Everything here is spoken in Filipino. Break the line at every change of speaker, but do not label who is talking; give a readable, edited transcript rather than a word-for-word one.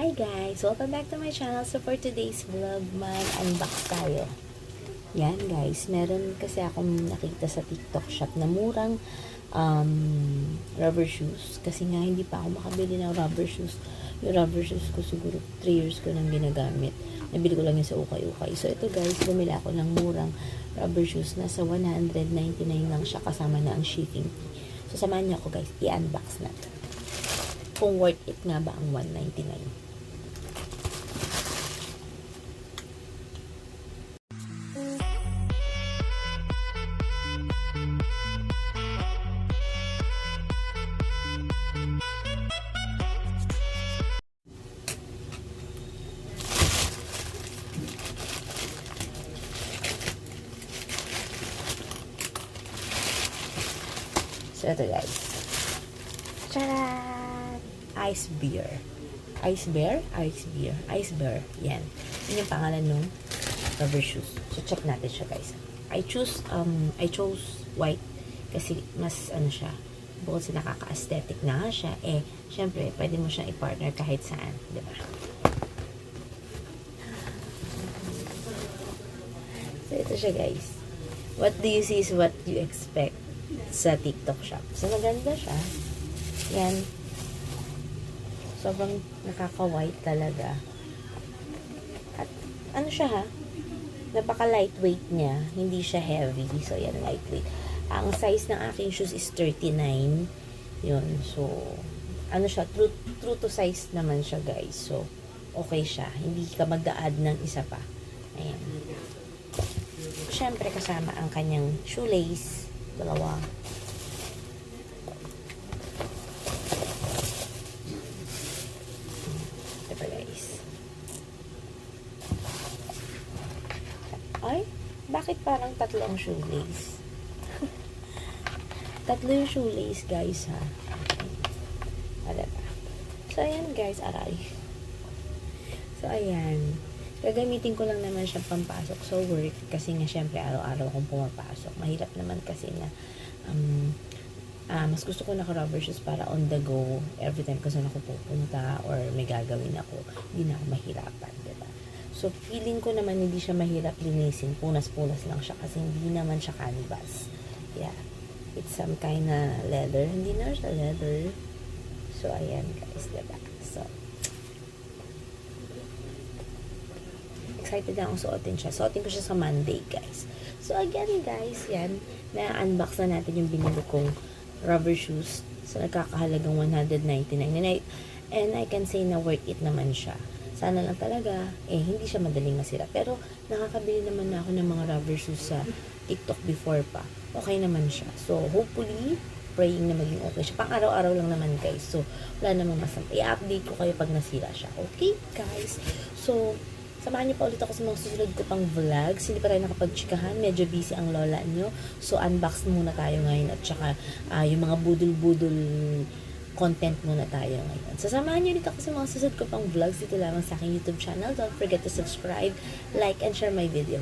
Hi guys! Welcome back to my channel. So for today's vlog, mag-unbox tayo. Yan guys, meron kasi akong nakita sa TikTok shop na murang rubber shoes. Kasi nga hindi pa ako makabili ng rubber shoes. Yung rubber shoes ko siguro 3 years ko nang ginagamit. Nabili ko lang yun sa ukay-ukay. So ito guys, bumili ako ng murang rubber shoes. Nasa 199 lang siya kasama na ang shipping fee. So samahan niyo ako guys, i-unbox natin. Kung worth it nga ba ang 199. So ito guys. Charan! Ice bear. Ice bear? Ice bear. Ice bear. Yan. Yun yung pangalan ng rubber shoes. So check natin siya guys. I chose white kasi mas ano siya, bukod sa nakaka-aesthetic na nga siya, syempre, pwede mo siyang i-partner kahit saan, di ba? So ito siya guys. What do you see is what you expect sa TikTok shop. So maganda siya. Yan. Sobrang nakaka-white talaga. At ano siya ha? Napaka-lightweight niya. Hindi siya heavy. So yan, lightweight. Ang size ng aking shoes is 39. Yun. So, ano siya? True to size naman siya guys. So, okay siya. Hindi ka magda-add ng isa pa. Ayan. Siyempre kasama ang kanyang shoelace. Dalawa. Ito guys. Ay, bakit parang tatlo ang shoelace? Tatlo yung shoelace guys ha. Wala pa. So ayan guys, aray. So ayan. Gagamitin ko lang naman siya pampasok sa work kasi nga syempre araw-araw akong pumapasok. Mahirap naman kasi na mas gusto ko naka-rubber shoes para on the go every time kasi ako pupunta or may gagawin ako. Hindi na ako mahirapan, diba? So feeling ko naman hindi siya mahirap linisin. Punas-punas lang siya kasi hindi naman siya canvas. Yeah. It's some kind of leather. Hindi na siya leather. So ayan guys, diba? So excited na akong suotin siya. Suotin ko siya sa Monday, guys. So, again, guys, yan. Na-unbox na natin yung binili kong rubber shoes. So, nagkakahalagang 199. And I can say na worth it naman siya. Sana lang talaga, hindi siya madaling masira. Pero, nakakabili naman na ako ng mga rubber shoes sa TikTok before pa. Okay naman siya. So, hopefully, praying na maging okay siya. Pang araw-araw lang naman, guys. So, wala namang masama. I-update ko kayo pag nasira siya. Okay, guys? So, samahan niyo pa ulit ako sa mga susunod ko pang vlogs. Hindi pa tayo nakapag-chikahan. Medyo busy ang lola niyo. So, unbox muna tayo ngayon. At saka, yung mga budol-budol content muna tayo ngayon. So, samahan niyo ulit ako sa mga susunod ko pang vlogs dito lamang sa aking YouTube channel. Don't forget to subscribe, like, and share my video.